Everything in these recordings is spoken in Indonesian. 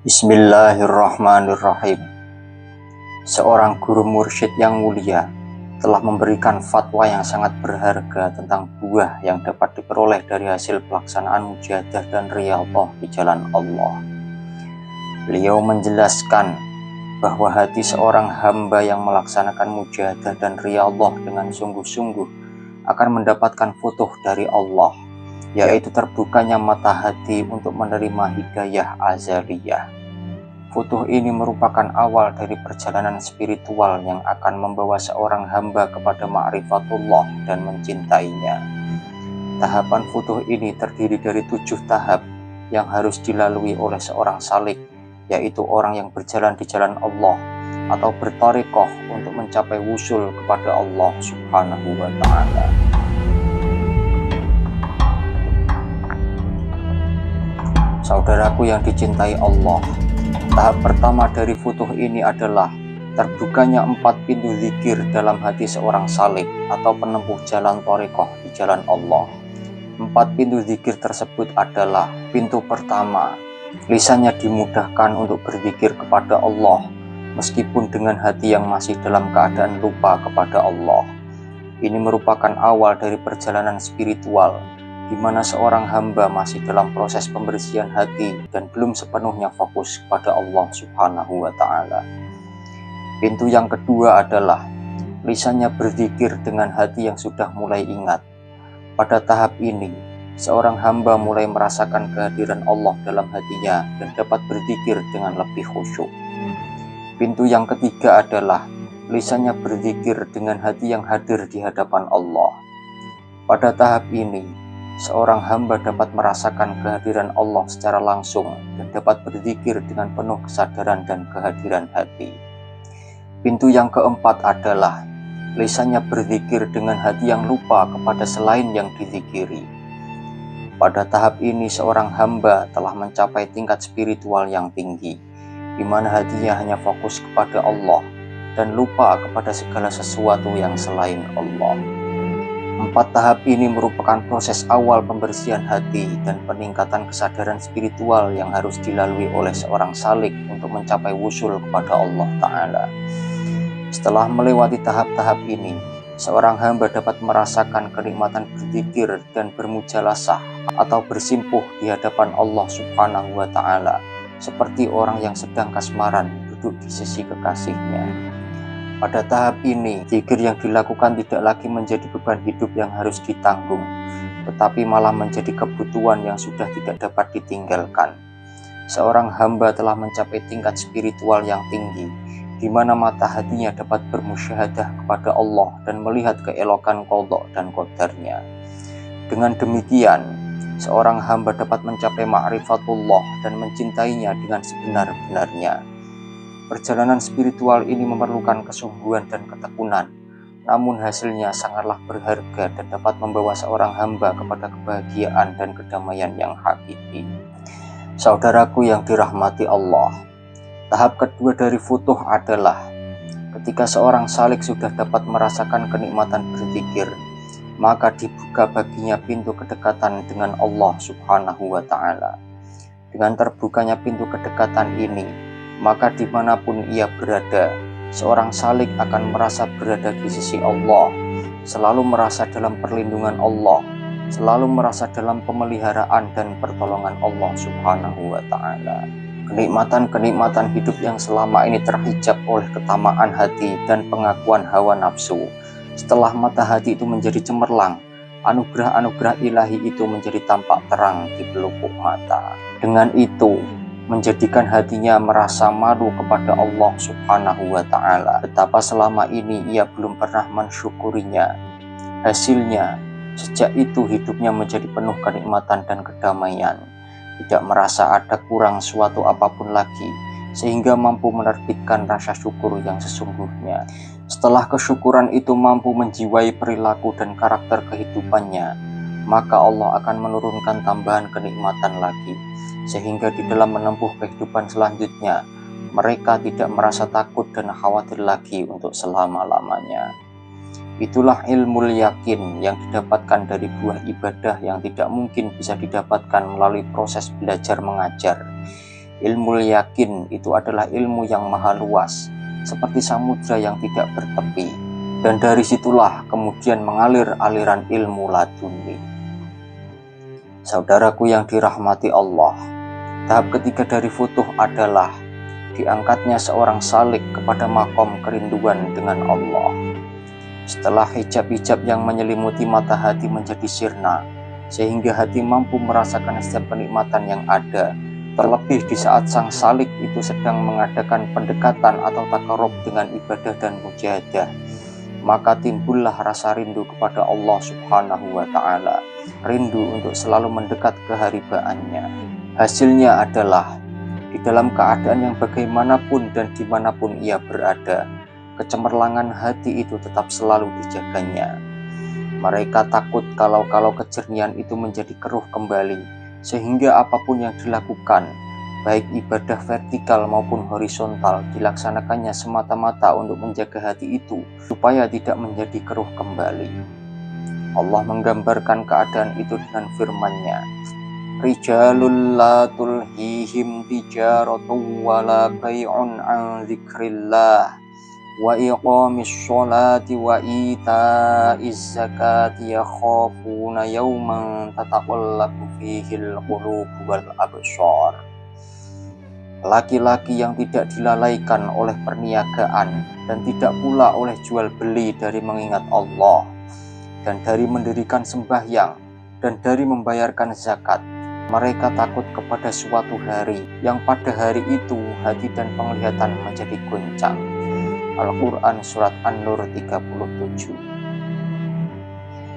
Bismillahirrahmanirrahim. Seorang guru mursyid yang mulia telah memberikan fatwa yang sangat berharga tentang buah yang dapat diperoleh dari hasil pelaksanaan mujahadah dan riyadhah di jalan Allah. Beliau menjelaskan bahwa hati seorang hamba yang melaksanakan mujahadah dan riyadhah dengan sungguh-sungguh akan mendapatkan futuh dari Allah, yaitu terbukanya mata hati untuk menerima hidayah azaliyah. Futuh ini merupakan awal dari perjalanan spiritual yang akan membawa seorang hamba kepada ma'rifatullah dan mencintainya. Tahapan futuh ini terdiri dari 7 tahap yang harus dilalui oleh seorang salik, yaitu orang yang berjalan di jalan Allah atau berthariqah untuk mencapai wusul kepada Allah Subhanahu wa Ta'ala. Saudaraku yang dicintai Allah, tahap pertama dari futuh ini adalah terbukanya 4 pintu zikir dalam hati seorang salik atau penempuh jalan thariqah di jalan Allah. 4 pintu zikir tersebut adalah: pintu pertama, lisannya dimudahkan untuk berzikir kepada Allah meskipun dengan hati yang masih dalam keadaan lupa kepada Allah. Ini merupakan awal dari perjalanan spiritual di mana seorang hamba masih dalam proses pembersihan hati dan belum sepenuhnya fokus kepada Allah Subhanahu wa Ta'ala. Pintu yang kedua adalah lisannya berzikir dengan hati yang sudah mulai ingat. Pada tahap ini, seorang hamba mulai merasakan kehadiran Allah dalam hatinya dan dapat berzikir dengan lebih khusyuk. Pintu yang ketiga adalah lisannya berzikir dengan hati yang hadir di hadapan Allah. Pada tahap ini, seorang hamba dapat merasakan kehadiran Allah secara langsung dan dapat berzikir dengan penuh kesadaran dan kehadiran hati. Pintu yang keempat adalah lisannya berzikir dengan hati yang lupa kepada selain yang dizikiri. Pada tahap ini seorang hamba telah mencapai tingkat spiritual yang tinggi, di mana hatinya hanya fokus kepada Allah dan lupa kepada segala sesuatu yang selain Allah. 4 tahap ini merupakan proses awal pembersihan hati dan peningkatan kesadaran spiritual yang harus dilalui oleh seorang salik untuk mencapai wusul kepada Allah Ta'ala. Setelah melewati tahap-tahap ini, seorang hamba dapat merasakan kenikmatan berzikir dan bermujalasah atau bersimpuh di hadapan Allah Subhanahu wa Ta'ala, seperti orang yang sedang kasmaran duduk di sisi kekasihnya. Pada tahap ini, zikir yang dilakukan tidak lagi menjadi beban hidup yang harus ditanggung, tetapi malah menjadi kebutuhan yang sudah tidak dapat ditinggalkan. Seorang hamba telah mencapai tingkat spiritual yang tinggi, di mana mata hatinya dapat bermusyahadah kepada Allah dan melihat keelokan qadha dan qadarnya. Dengan demikian, seorang hamba dapat mencapai ma'rifatullah dan mencintainya dengan sebenar-benarnya. Perjalanan spiritual ini memerlukan kesungguhan dan ketekunan, namun hasilnya sangatlah berharga dan dapat membawa seorang hamba kepada kebahagiaan dan kedamaian yang hakiki. Saudaraku yang dirahmati Allah, tahap kedua dari futuh adalah ketika seorang salik sudah dapat merasakan kenikmatan berzikir, maka dibuka baginya pintu kedekatan dengan Allah Subhanahu wa Ta'ala. Dengan terbukanya pintu kedekatan ini, maka dimanapun ia berada, seorang salik akan merasa berada di sisi Allah, selalu merasa dalam perlindungan Allah, selalu merasa dalam pemeliharaan dan pertolongan Allah Subhanahu wa Ta'ala. Kenikmatan-kenikmatan hidup yang selama ini terhijab oleh ketamaan hati dan pengakuan hawa nafsu, setelah mata hati itu menjadi cemerlang, anugerah-anugerah ilahi itu menjadi tampak terang di pelupuk mata. Dengan itu, menjadikan hatinya merasa malu kepada Allah Subhanahu wa Ta'ala, betapa selama ini ia belum pernah mensyukurinya. Hasilnya, sejak itu hidupnya menjadi penuh kenikmatan dan kedamaian, tidak merasa ada kurang suatu apapun lagi, sehingga mampu menerbitkan rasa syukur yang sesungguhnya. Setelah kesyukuran itu mampu menjiwai perilaku dan karakter kehidupannya, maka Allah akan menurunkan tambahan kenikmatan lagi, sehingga di dalam menempuh kehidupan selanjutnya, mereka tidak merasa takut dan khawatir lagi untuk selama-lamanya. Itulah ilmu yakin yang didapatkan dari buah ibadah yang tidak mungkin bisa didapatkan melalui proses belajar mengajar, Ilmu yakin itu adalah ilmu yang maha luas, seperti samudra yang tidak bertepi. Dan dari situlah kemudian mengalir aliran ilmu laduni. Saudaraku yang dirahmati Allah, tahap ketiga dari futuh adalah diangkatnya seorang salik kepada makom kerinduan dengan Allah. Setelah hijab-hijab yang menyelimuti mata hati menjadi sirna, sehingga hati mampu merasakan setiap kenikmatan yang ada, terlebih di saat sang salik itu sedang mengadakan pendekatan atau takarub dengan ibadah dan mujahadah, maka timbullah rasa rindu kepada Allah Subhanahu wa Ta'ala, rindu untuk selalu mendekat ke haribaannya. Hasilnya adalah di dalam keadaan yang bagaimanapun dan dimanapun ia berada, kecemerlangan hati itu tetap selalu dijaganya. Mereka takut kalau kejernihan itu menjadi keruh kembali, sehingga apapun yang dilakukan, baik ibadah vertikal maupun horizontal, dilaksanakannya semata-mata untuk menjaga hati itu, supaya tidak menjadi keruh kembali. Allah menggambarkan keadaan itu dengan firman-Nya, Rijalul la tulhihim tijaratun wala bai'un an dzikrillah wa iqamis sholati wa ita'iz zakati yakhafuna yawman tataqallabu fihil qulubu wal absar. Laki-laki yang tidak dilalaikan oleh perniagaan dan tidak pula oleh jual beli dari mengingat Allah dan dari mendirikan sembahyang dan dari membayarkan zakat, mereka takut kepada suatu hari yang pada hari itu hati dan penglihatan menjadi goncang. Al-Quran Surat An-Nur 37.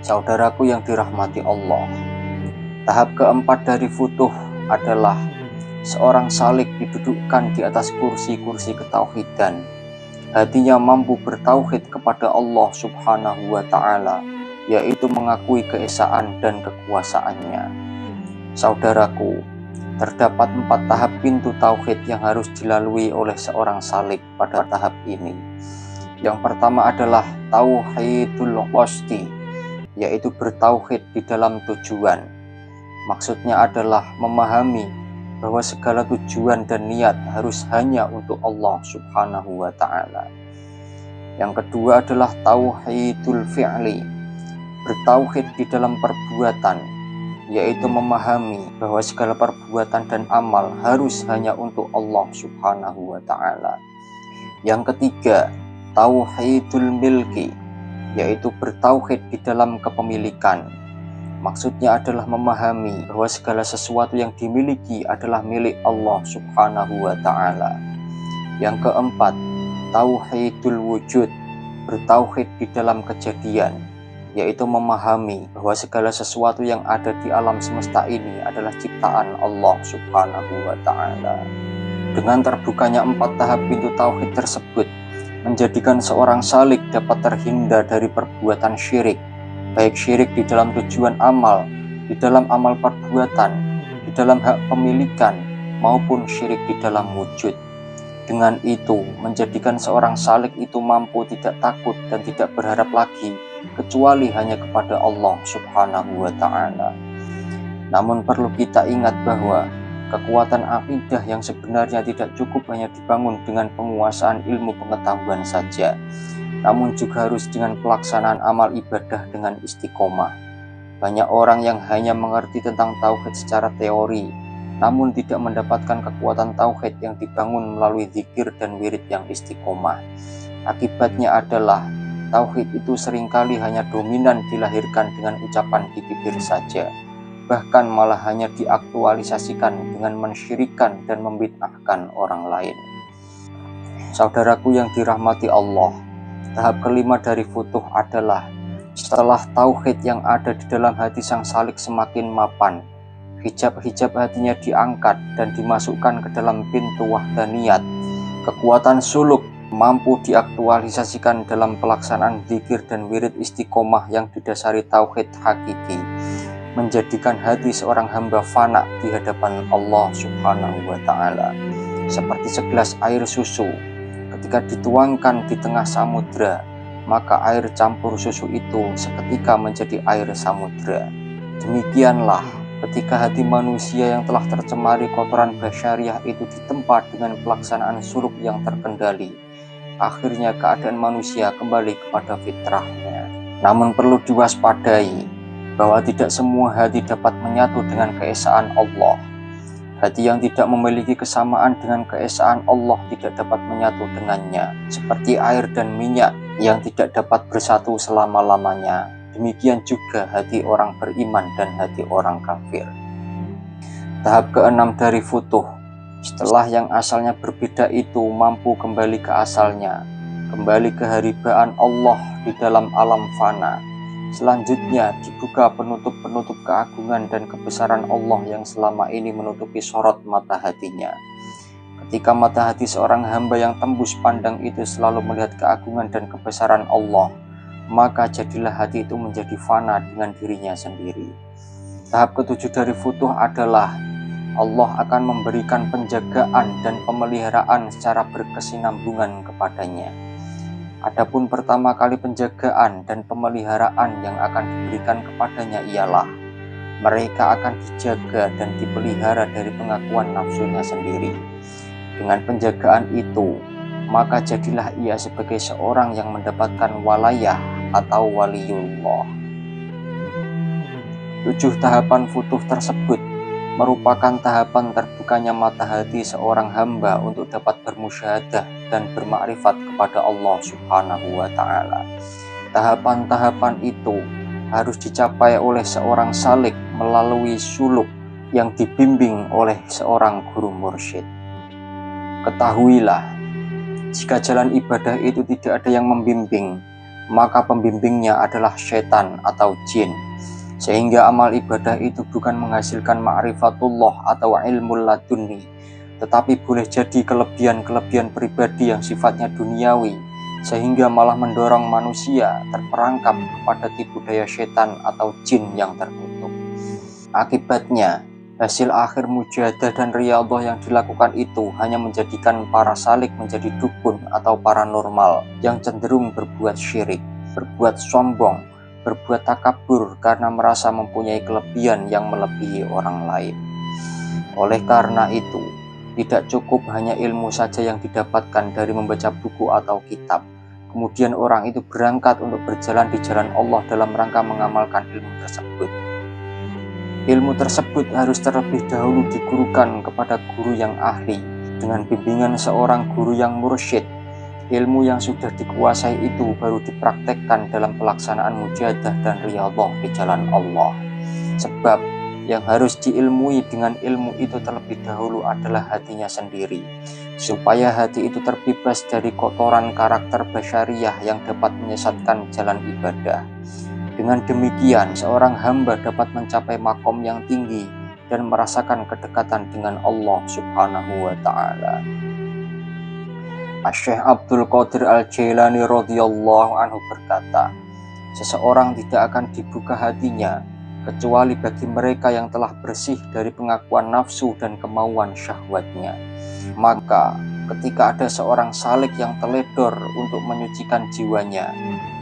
Saudaraku yang dirahmati Allah, tahap keempat dari futuh adalah seorang salik didudukkan di atas kursi-kursi ketauhidan. Hatinya mampu bertauhid kepada Allah Subhanahu wa Ta'ala, yaitu mengakui keesaan dan kekuasaannya. Saudaraku, terdapat 4 tahap pintu tauhid yang harus dilalui oleh seorang salik pada tahap ini. Yang pertama adalah tauhidul qasdi, yaitu bertauhid di dalam tujuan. Maksudnya adalah memahami bahwa segala tujuan dan niat harus hanya untuk Allah Subhanahu wa Ta'ala. Yang kedua adalah tauhidul fi'li, bertauhid di dalam perbuatan, yaitu memahami bahwa segala perbuatan dan amal harus hanya untuk Allah Subhanahu wa Ta'ala. Yang ketiga, tauhidul milki, yaitu bertauhid di dalam kepemilikan. Maksudnya adalah memahami bahwa segala sesuatu yang dimiliki adalah milik Allah Subhanahu wa Ta'ala. Yang keempat, tauhidul wujud, bertauhid di dalam kejadian, yaitu memahami bahwa segala sesuatu yang ada di alam semesta ini adalah ciptaan Allah Subhanahu wa Ta'ala. Dengan terbukanya 4 tahap pintu tauhid tersebut, menjadikan seorang salik dapat terhindar dari perbuatan syirik, baik syirik di dalam tujuan amal, di dalam amal perbuatan, di dalam hak pemilikan, maupun syirik di dalam wujud. Dengan itu, menjadikan seorang salik itu mampu tidak takut dan tidak berharap lagi kecuali hanya kepada Allah Subhanahu wa Ta'ala. Namun perlu kita ingat bahwa kekuatan akidah yang sebenarnya tidak cukup hanya dibangun dengan penguasaan ilmu pengetahuan saja, namun juga harus dengan pelaksanaan amal ibadah dengan istiqomah. Banyak orang yang hanya mengerti tentang tauhid secara teori, namun tidak mendapatkan kekuatan tauhid yang dibangun melalui zikir dan wirid yang istiqomah. Akibatnya adalah tauhid itu seringkali hanya dominan dilahirkan dengan ucapan di bibir saja, bahkan malah hanya diaktualisasikan dengan mensyirikan dan membid'ahkan orang lain. Saudaraku yang dirahmati Allah, tahap kelima dari futuh adalah setelah tauhid yang ada di dalam hati sang salik semakin mapan, hijab-hijab hatinya diangkat dan dimasukkan ke dalam pintu wahdaniyat. Kekuatan suluk mampu diaktualisasikan dalam pelaksanaan zikir dan wirid istiqomah yang didasari tauhid hakiki, menjadikan hati seorang hamba fana di hadapan Allah Subhanahu wa Ta'ala, seperti segelas air susu. Ketika dituangkan di tengah samudra, maka air campur susu itu seketika menjadi air samudra. Demikianlah Ketika hati manusia yang telah tercemari kotoran basyariah itu ditempa dengan pelaksanaan suluk yang terkendali, akhirnya keadaan manusia kembali kepada fitrahnya. Namun perlu diwaspadai bahwa tidak semua hati dapat menyatu dengan keesaan Allah. Hati yang tidak memiliki kesamaan dengan keesaan Allah tidak dapat menyatu dengannya, seperti air dan minyak yang tidak dapat bersatu selama-lamanya. Demikian juga hati orang beriman dan hati orang kafir. Tahap keenam dari futuh, setelah yang asalnya berbeda itu mampu kembali ke asalnya, kembali ke haribaan Allah di dalam alam fana. Selanjutnya dibuka penutup-penutup keagungan dan kebesaran Allah yang selama ini menutupi sorot mata hatinya. Ketika mata hati seorang hamba yang tembus pandang itu selalu melihat keagungan dan kebesaran Allah, maka jadilah hati itu menjadi fana dengan dirinya sendiri. Tahap ketujuh dari futuh adalah Allah akan memberikan penjagaan dan pemeliharaan secara berkesinambungan kepadanya. Adapun pertama kali penjagaan dan pemeliharaan yang akan diberikan kepadanya ialah mereka akan dijaga dan dipelihara dari pengakuan nafsunya sendiri. Dengan penjagaan itu, maka jadilah ia sebagai seorang yang mendapatkan walayah atau waliullah. 7 tahapan futuh tersebut merupakan tahapan terbukanya mata hati seorang hamba untuk dapat bermusyahadah dan bermakrifat kepada Allah Subhanahu wa Ta'ala. Tahapan-tahapan itu harus dicapai oleh seorang salik melalui suluk yang dibimbing oleh seorang guru mursyid. Ketahuilah, jika jalan ibadah itu tidak ada yang membimbing, maka pembimbingnya adalah syaitan atau jin. Sehingga amal ibadah itu bukan menghasilkan ma'rifatullah atau ilmu laduni, tetapi boleh jadi kelebihan-kelebihan pribadi yang sifatnya duniawi, sehingga malah mendorong manusia terperangkap kepada tipu daya syaitan atau jin yang terkutuk. Akibatnya, hasil akhir mujahadah dan riyadhah yang dilakukan itu hanya menjadikan para salik menjadi dukun atau paranormal yang cenderung berbuat syirik, berbuat sombong, berbuat takabur karena merasa mempunyai kelebihan yang melebihi orang lain. Oleh karena itu, tidak cukup hanya ilmu saja yang didapatkan dari membaca buku atau kitab. Kemudian orang itu berangkat untuk berjalan di jalan Allah dalam rangka mengamalkan ilmu tersebut. Ilmu tersebut harus terlebih dahulu digurukan kepada guru yang ahli dengan bimbingan seorang guru yang mursyid. Ilmu yang sudah dikuasai itu baru dipraktekkan dalam pelaksanaan mujahadah dan riyadhah di jalan Allah. Sebab yang harus diilmui dengan ilmu itu terlebih dahulu adalah hatinya sendiri, supaya hati itu terbebas dari kotoran karakter basyariah yang dapat menyesatkan jalan ibadah. Dengan demikian, seorang hamba dapat mencapai makom yang tinggi dan merasakan kedekatan dengan Allah Subhanahu wa Ta'ala. Syekh Abdul Qadir Al-Jailani radhiyallahu anhu berkata, seseorang tidak akan dibuka hatinya kecuali bagi mereka yang telah bersih dari pengakuan nafsu dan kemauan syahwatnya. Maka ketika ada seorang salik yang teledor untuk menyucikan jiwanya,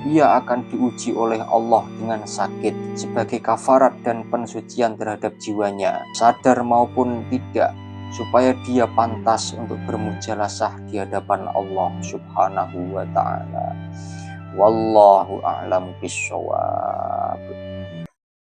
ia akan diuji oleh Allah dengan sakit sebagai kafarat dan pensucian terhadap jiwanya, sadar maupun tidak, supaya dia pantas untuk bermujalasah di hadapan Allah Subhanahu wa Ta'ala. Wallahu a'lam bishawab.